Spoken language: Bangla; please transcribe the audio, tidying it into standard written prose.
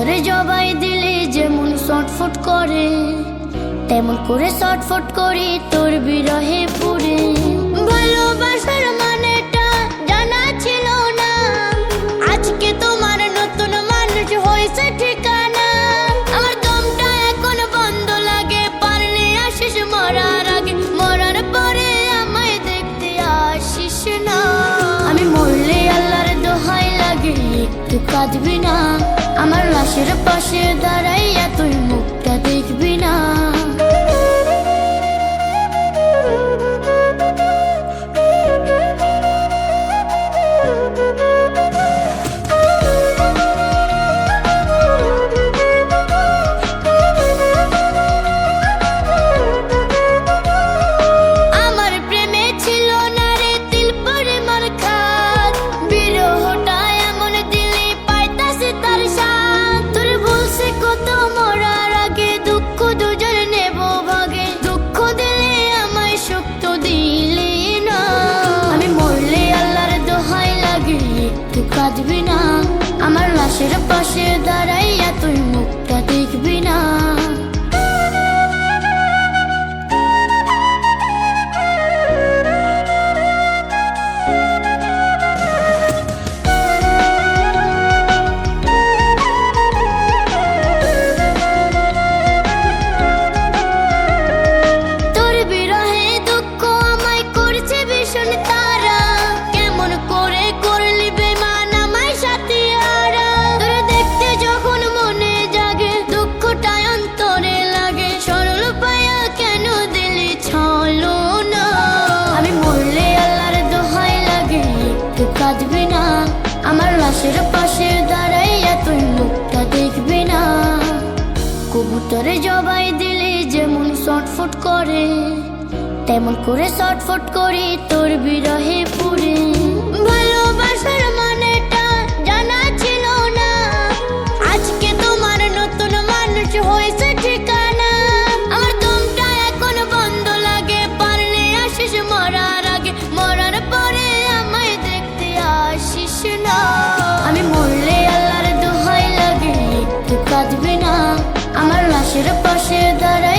কবুতরে জবাই দিলে যেমন ছটফট করে, তেমন করে ছটফট করি তোর বিরহে পুরে। ভালোবাসার মানেটা জানা ছিল না, আজকে তোমার নতুন মানুষ হয়েছে ঠিকানা। আমার দমটা এখন বন্ধ লাগে, পারলে আসিস মরার আগে, মরার পরে আমায় দেখতে আসিস না। আমি মরলে আল্লাহর দোহাই লাগে একটু কাঁদবি না, আমার লাশের পাশে দাঁড়াইয়া তুই মুখটা দেখবি না। কাঁদবি না, আমার লাশের পাশে দাঁড়াইয়া তুই মুখটা দেখবি না। তোর বিরহে দুঃখ আমায় করছে ভীষণ তারা, কেমন করে করলি বেমান আমায় সাথিয়ারা। তোর দেখতে যখন মনে জাগে দুঃখটা অন্তরে লাগে, সরল পায়া কেন দিলি ছলো না। আমি মরলে আল্লাহর দোহাই লাগে একটু কাঁদবি না, আমার লাশের পাশে দাঁড়াইয়া তুই মুখটা দেখবি না। কবুতরে জবাই দিলে যেমন ছটফট করে, তেমন করে ছটফট করি তোর বিরহে পুরে। ভালোবাসার মানেটা জানা ছিল না, আজকে তোমার নতুন মানুষ হয়েছে ঠিকানা। আমার দমটা এখন বন্ধ লাগে, পারলে আসিস মরার আগে, মরার পরে আমায় দেখতে আসিস না। আমি মরলে আল্লাহর দোহাই লাগে একটু কাঁদবি না, আমার লাশের পাশে দাঁড়া